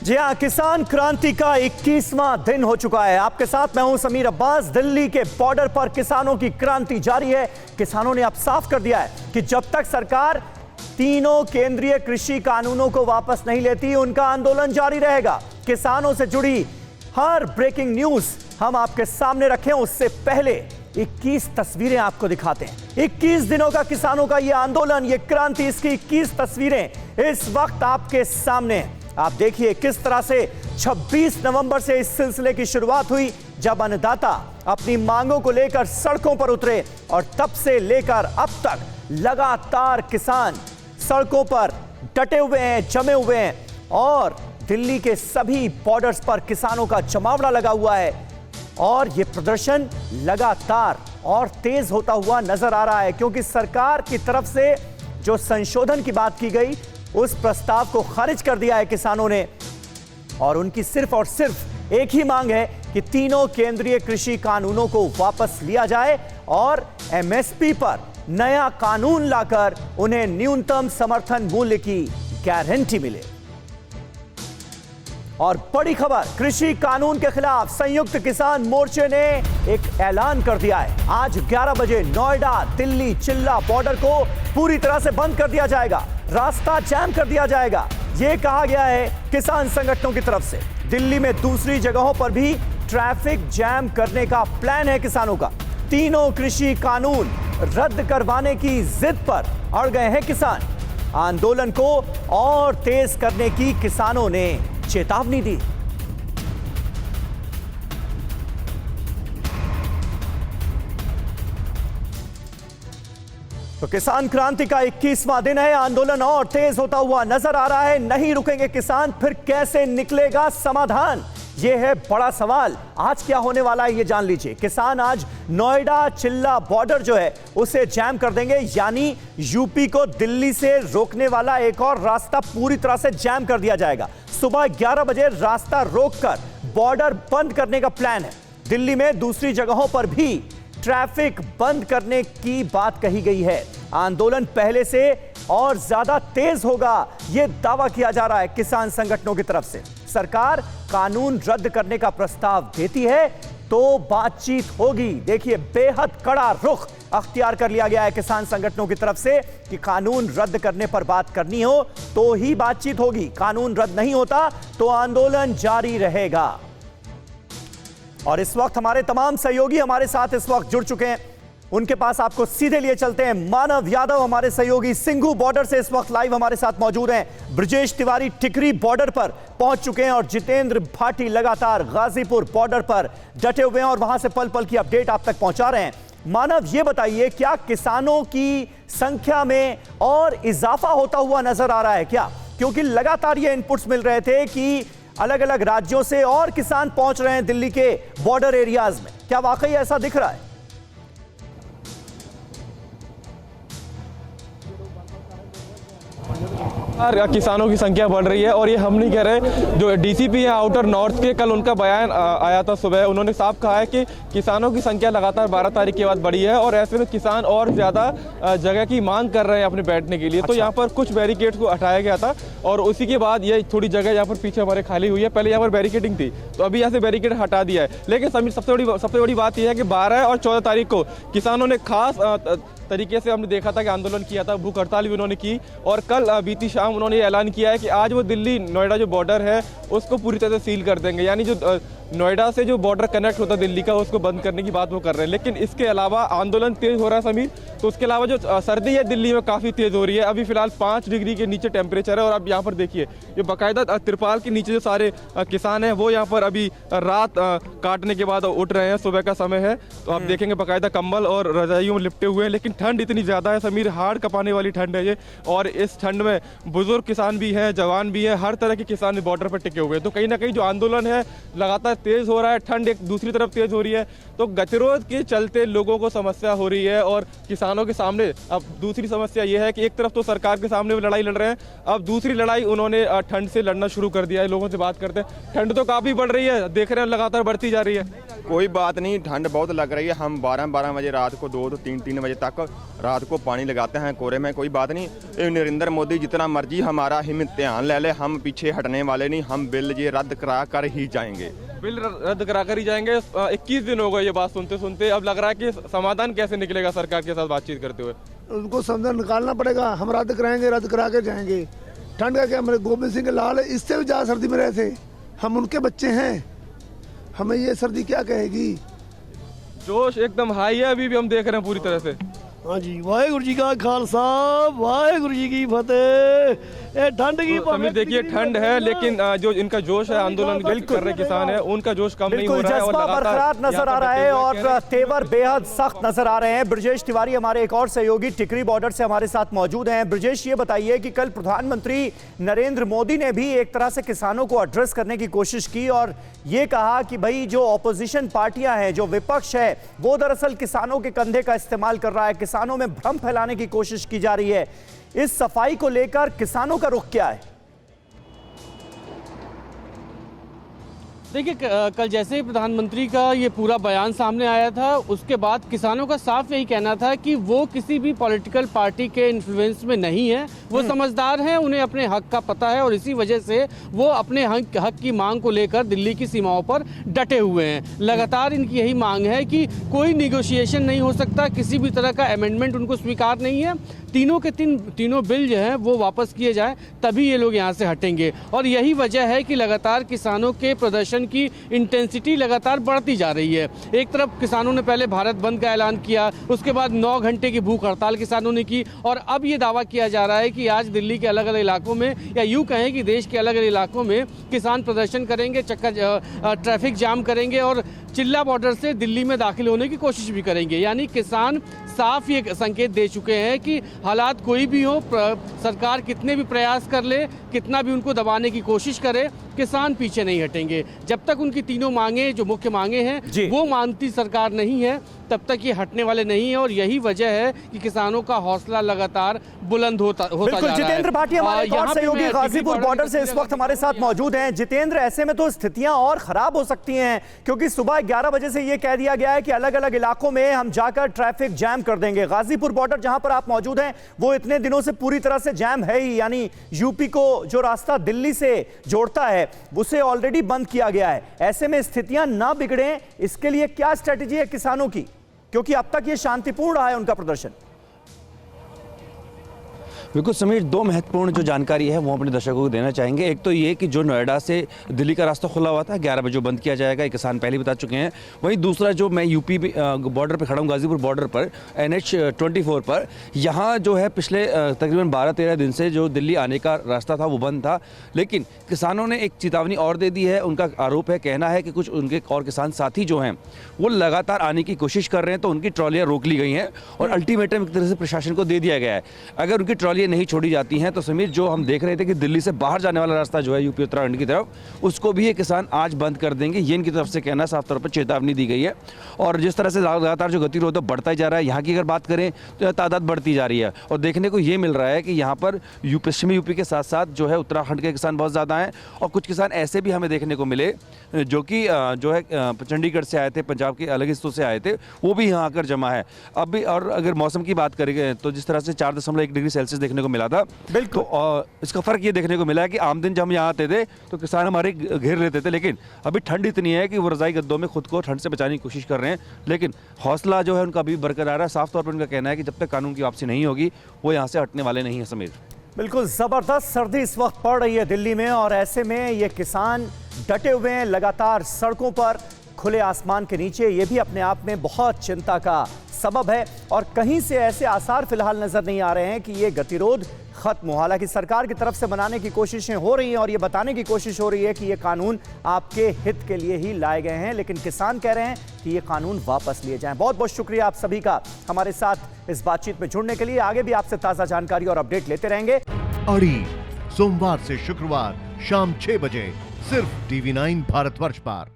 जी हाँ, किसान क्रांति का 21वां दिन हो चुका है। आपके साथ मैं हूं समीर अब्बास। दिल्ली के बॉर्डर पर किसानों की क्रांति जारी है। किसानों ने अब साफ कर दिया है कि जब तक सरकार तीनों केंद्रीय कृषि कानूनों को वापस नहीं लेती, उनका आंदोलन जारी रहेगा। किसानों से जुड़ी हर ब्रेकिंग न्यूज हम आपके सामने रखें उससे पहले 21 तस्वीरें आपको दिखाते हैं। 21 दिनों का किसानों का यह आंदोलन, यह क्रांति, इसकी 21 तस्वीरें इस वक्त आपके सामने हैं। आप देखिए किस तरह से 26 नवंबर से इस सिलसिले की शुरुआत हुई, जब अन्नदाता अपनी मांगों को लेकर सड़कों पर उतरे, और तब से लेकर अब तक लगातार किसान सड़कों पर डटे हुए हैं, जमे हुए हैं, और दिल्ली के सभी बॉर्डर्स पर किसानों का जमावड़ा लगा हुआ है। और यह प्रदर्शन लगातार और तेज होता हुआ नजर आ रहा है, क्योंकि सरकार की तरफ से जो संशोधन की बात की गई, उस प्रस्ताव को खारिज कर दिया है किसानों ने। और उनकी सिर्फ और सिर्फ एक ही मांग है कि तीनों केंद्रीय कृषि कानूनों को वापस लिया जाए और एमएसपी पर नया कानून लाकर उन्हें न्यूनतम समर्थन मूल्य की गारंटी मिले। और बड़ी खबर, कृषि कानून के खिलाफ संयुक्त किसान मोर्चे ने एक ऐलान कर दिया है। आज 11 बजे नोएडा दिल्ली चिल्ला बॉर्डर को पूरी तरह से बंद कर दिया जाएगा, रास्ता जाम कर दिया जाएगा, यह कहा गया है किसान संगठनों की तरफ से। दिल्ली में दूसरी जगहों पर भी ट्रैफिक जैम करने का प्लान है किसानों का। तीनों कृषि कानून रद्द करवाने की जिद पर अड़ गए हैं किसान। आंदोलन को और तेज करने की किसानों ने चेतावनी दी। तो किसान क्रांति का 21वां दिन है, आंदोलन और तेज होता हुआ नजर आ रहा है। नहीं रुकेंगे किसान, फिर कैसे निकलेगा समाधान, यह है बड़ा सवाल। आज क्या होने वाला है ये जान लीजिए। किसान आज नोएडा चिल्ला बॉर्डर जो है उसे जैम कर देंगे, यानी यूपी को दिल्ली से रोकने वाला एक और रास्ता पूरी तरह से जैम कर दिया जाएगा। सुबह 11 बजे रास्ता रोककर बॉर्डर बंद करने का प्लान है। दिल्ली में दूसरी जगहों पर भी ट्रैफिक बंद करने की बात कही गई है। आंदोलन पहले से और ज्यादा तेज होगा, यह दावा किया जा रहा है किसान संगठनों की तरफ से। सरकार कानून रद्द करने का प्रस्ताव देती है तो बातचीत होगी। देखिए, बेहद कड़ा रुख अख्तियार कर लिया गया है किसान संगठनों की तरफ से कि कानून रद्द करने पर बात करनी हो तो ही बातचीत होगी। कानून रद्द नहीं होता तो आंदोलन जारी रहेगा। और इस वक्त हमारे तमाम सहयोगी हमारे साथ इस वक्त जुड़ चुके हैं, उनके पास आपको सीधे लिए चलते हैं। मानव यादव हमारे सहयोगी सिंघू बॉर्डर से इस वक्त लाइव हमारे साथ मौजूद हैं। ब्रजेश तिवारी टिकरी बॉर्डर पर पहुंच चुके हैं और जितेंद्र भाटी लगातार गाजीपुर बॉर्डर पर डटे हुए हैं और वहां से पल पल की अपडेट आप तक पहुंचा रहे हैं। मानव, ये बताइए, क्या किसानों की संख्या में और इजाफा होता हुआ नजर आ रहा है क्या? क्योंकि लगातार ये इनपुट्स मिल रहे थे कि अलग अलग राज्यों से और किसान पहुंच रहे हैं दिल्ली के बॉर्डर एरियाज में। क्या वाकई ऐसा दिख रहा है? किसानों की संख्या बढ़ रही है और ये हम नहीं कह रहे। जो डीसीपी है आउटर नॉर्थ के, कल उनका बयान आया था सुबह, उन्होंने साफ कहा है कि किसानों की संख्या लगातार 12 तारीख के बाद बढ़ी है और ऐसे में किसान और ज़्यादा जगह की मांग कर रहे हैं अपने बैठने के लिए। तो यहाँ पर कुछ बैरिकेड्स को हटाया गया था और उसी के बाद ये थोड़ी जगह यहाँ पर पीछे हमारे खाली हुई है। पहले यहाँ पर बैरिकेडिंग थी, तो अभी यहाँ से बैरिकेड हटा दिया है। लेकिन समीर, सबसे बड़ी बात यह है कि 12 और 14 तारीख को किसानों ने खास तरीके से हमने देखा था कि आंदोलन किया था, भूख हड़ताल भी उन्होंने की। और कल बीती शाम उन्होंने ऐलान किया है कि आज वो दिल्ली नोएडा जो बॉर्डर है उसको पूरी तरह से सील कर देंगे, यानी जो नोएडा से जो बॉर्डर कनेक्ट होता है दिल्ली का, उसको बंद करने की बात वो कर रहे हैं। लेकिन इसके अलावा आंदोलन तेज हो रहा है समीर, तो उसके अलावा जो सर्दी है दिल्ली में काफ़ी तेज़ हो रही है। अभी फिलहाल 5 डिग्री के नीचे टेम्परेचर है और आप यहाँ पर देखिए, ये बाकायदा तिरपाल के नीचे जो सारे किसान हैं वो यहाँ पर अभी रात काटने के बाद उठ रहे हैं। सुबह का समय है तो आप देखेंगे बाकायदा कंबल और रजाइयों में लिपटे हुए हैं। लेकिन ठंड इतनी ज़्यादा है समीर, हाड़ कपाने वाली ठंड है ये। और इस ठंड में बुजुर्ग किसान भी हैं, जवान भी हैं, हर तरह के किसान बॉर्डर पर टिके हुए हैं। तो कहीं ना कहीं जो आंदोलन है लगातार तेज हो रहा है, ठंड एक दूसरी तरफ तेज हो रही है, तो गतिरोध के चलते लोगों को समस्या हो रही है। और किसानों के सामने अब दूसरी समस्या ये है कि एक तरफ तो सरकार के सामने वो लड़ाई लड़ रहे हैं, अब दूसरी लड़ाई उन्होंने ठंड से लड़ना शुरू कर दिया है। लोगों से बात करते हैं, ठंड तो काफ़ी बढ़ रही है, देख रहे हैं लगातार बढ़ती जा रही है। कोई बात नहीं, ठंड बहुत लग रही है। हम 12-12 बजे रात को 2 3 बजे तक रात को पानी लगाते हैं कोरे में, कोई बात नहीं। ये नरेंद्र मोदी जितना मर्जी हमारा इम्तिहान ले ले, हम पीछे हटने वाले नहीं। हम बिल ये रद्द करा कर ही जाएंगे, बिल रद्द करा कर ही जाएंगे। 21 दिन हो गए ये बात सुनते सुनते, अब लग रहा है कि समाधान कैसे निकलेगा सरकार के साथ बातचीत करते हुए। उनको समाधान निकालना पड़ेगा, हम रद्द कराएंगे, रद्द करा के जाएंगे। ठंड का क्या, मेरे गोविंद सिंह के लाल है, इससे भी ज़्यादा सर्दी में रहे थे, हम उनके बच्चे हैं, हमें ये सर्दी क्या कहेगी। जोश एकदम हाई है, अभी भी हम देख रहे हैं पूरी तरह से। हाँ जी, वाहेगुरु जी का खालसा, वाहेगुरु जी की फतेह। ये ठंड की समीर देखिए, ठंड है लेकिन जो इनका जोश है, आंदोलन कर रहे किसान है, उनका जोश कम नहीं हो रहा है और जज्बा बरकरार नजर आ रहा है और तेवर बेहद सख्त नजर आ रहे हैं। ब्रजेश तिवारी हमारे एक और सहयोगी टिकरी बॉर्डर से हमारे साथ मौजूद हैं। ब्रजेश, ये बताइए कि कल प्रधानमंत्री नरेंद्र मोदी ने भी एक तरह से किसानों को एड्रेस करने की कोशिश की और ये कहा कि भाई जो ऑपोजिशन पार्टियां हैं, जो विपक्ष है, वो दरअसल किसानों के कंधे का इस्तेमाल कर रहा है, किसानों में भ्रम फैलाने की कोशिश की जा रही है। इस सफाई को लेकर किसानों का रुख क्या है? देखिए, कल जैसे ही प्रधानमंत्री का ये पूरा बयान सामने आया था, उसके बाद किसानों का साफ यही कहना था कि वो किसी भी पॉलिटिकल पार्टी के इन्फ्लुएंस में नहीं है, वो समझदार हैं, उन्हें अपने हक का पता है और इसी वजह से वो अपने हक की मांग को लेकर दिल्ली की सीमाओं पर डटे हुए हैं। लगातार इनकी यही मांग है कि कोई निगोशिएशन नहीं हो सकता, किसी भी तरह का अमेंडमेंट उनको स्वीकार नहीं है, तीनों के तीनों बिल जो हैं वो वापस किए जाएं, तभी ये लोग यहाँ से हटेंगे। और यही वजह है कि लगातार किसानों के प्रदर्शन की इंटेंसिटी लगातार बढ़ती जा रही है। एक तरफ किसानों ने पहले भारत बंद का ऐलान किया, उसके बाद 9 घंटे की भूख हड़ताल किसानों ने की और अब ये दावा किया जा रहा है कि आज दिल्ली के अलग अलग इलाकों में, या यूँ कहें कि देश के अलग अलग इलाकों में किसान प्रदर्शन करेंगे, ट्रैफिक जाम करेंगे और चिल्ला बॉर्डर से दिल्ली में दाखिल होने की कोशिश भी करेंगे। यानी किसान साफ ये संकेत दे चुके हैं कि हालात कोई भी हो, सरकार कितने भी प्रयास कर ले, कितना भी उनको दबाने की कोशिश करे, किसान पीछे नहीं हटेंगे। जब तक उनकी तीनों मांगे, जो मुख्य मांगे हैं, वो मानती सरकार नहीं है, तब तक ये हटने वाले नहीं है। और यही वजह है कि किसानों का हौसला लगातार बुलंद होता जा रहा है। जितेंद्र भाटी हमारे एक और सहयोगी गाजीपुर बॉर्डर से इस वक्त हमारे साथ मौजूद हैं। जितेंद्र, ऐसे में तो स्थितियां और खराब हो सकती हैं, क्योंकि सुबह 11 बजे से ये कह दिया गया है कि अलग अलग इलाकों में हम जाकर ट्रैफिक जैम कर देंगे। गाजीपुर बॉर्डर जहां पर आप मौजूद हैं, वो इतने दिनों से पूरी तरह से जैम है ही, यानी यूपी को जो रास्ता दिल्ली से जोड़ता है उसे ऑलरेडी बंद किया गया है। ऐसे में स्थितियां ना बिगड़ें, इसके लिए क्या स्ट्रेटेजी है किसानों की, क्योंकि अब तक ये शांतिपूर्ण रहा है उनका प्रदर्शन? बिल्कुल समीर, 2 महत्वपूर्ण जो जानकारी है वो अपने दर्शकों को देना चाहेंगे। एक तो ये कि जो नोएडा से दिल्ली का रास्ता खुला हुआ था, 11 बजे बंद किया जाएगा, ये किसान पहले बता चुके हैं। वहीं दूसरा, जो मैं यूपी बॉर्डर पर खड़ा हूँ, गाजीपुर बॉर्डर पर NH 24 पर, यहाँ जो है पिछले तकरीबन 12-13 दिन से जो दिल्ली आने का रास्ता था वो बंद था। लेकिन किसानों ने एक चेतावनी और दे दी है। उनका आरोप है, कहना है कि कुछ उनके और किसान साथी जो हैं वो लगातार आने की कोशिश कर रहे हैं, तो उनकी ट्रॉलियाँ रोक ली गई हैं और अल्टीमेटम एक तरह से प्रशासन को दे दिया गया है। अगर उनकी ट्रॉली नहीं छोड़ी जाती हैं तो समीर, जो हम देख रहे थे कि दिल्ली से बाहर जाने वाला रास्ता जो है यूपी उत्तराखंड की तरफ, उसको भी ये किसान आज बंद कर देंगे। ये इनकी तरफ से कहना, साफ तौर पर चेतावनी दी गई है। और जिस तरह से लगातार जो गतिरोध बढ़ता ही जा रहा है, यहाँ की अगर बात करें तो तादाद बढ़ती जा रही है और देखने को ये मिल रहा है कि यहाँ पर पश्चिमी यूपी के साथ साथ जो है उत्तराखंड के किसान बहुत ज़्यादा हैं और कुछ किसान ऐसे भी हमें देखने को मिले जो कि जो है चंडीगढ़ से आए थे, पंजाब के अलग हिस्सों से आए थे, वो भी यहाँ आकर जमा है अब भी। और अगर मौसम की बात करें तो जिस तरह से 4.1 डिग्री सेल्सियस देखने को मिला था, बिल्कुल, तो इसका फर्क ये देखने को मिला है कि आम दिन जब हम यहाँ आते थे तो किसान हमारे घेर लेते थे, लेकिन अभी ठंड इतनी है कि वो रजाई गद्दों में खुद को ठंड से बचाने की कोशिश कर रहे हैं। लेकिन हौसला जो है उनका अभी बरकरार है। साफ तौर पर उनका कहना है कि जब तक कानून की वापसी नहीं होगी वो यहाँ से हटने वाले नहीं है। समीर, बिल्कुल जबरदस्त सर्दी इस वक्त पड़ रही है दिल्ली में और ऐसे में ये किसान डटे हुए हैं लगातार सड़कों पर, खुले आसमान के नीचे। ये भी अपने आप में बहुत चिंता का सबब है और कहीं से ऐसे आसार फिलहाल नजर नहीं आ रहे हैं कि ये गतिरोध खत्म हो। हालांकि सरकार की तरफ से बनाने की कोशिशें हो रही हैं और ये बताने की कोशिश हो रही है कि ये कानून आपके हित के लिए ही लाए गए हैं, लेकिन किसान कह रहे हैं कि ये कानून वापस लिए जाएं। बहुत बहुत शुक्रिया आप सभी का हमारे साथ इस बातचीत में जुड़ने के लिए। आगे भी आपसे ताजा जानकारी और अपडेट लेते रहेंगे। अड़ी सोमवार से शुक्रवार शाम 6 बजे सिर्फ TV9 भारतवर्ष पर।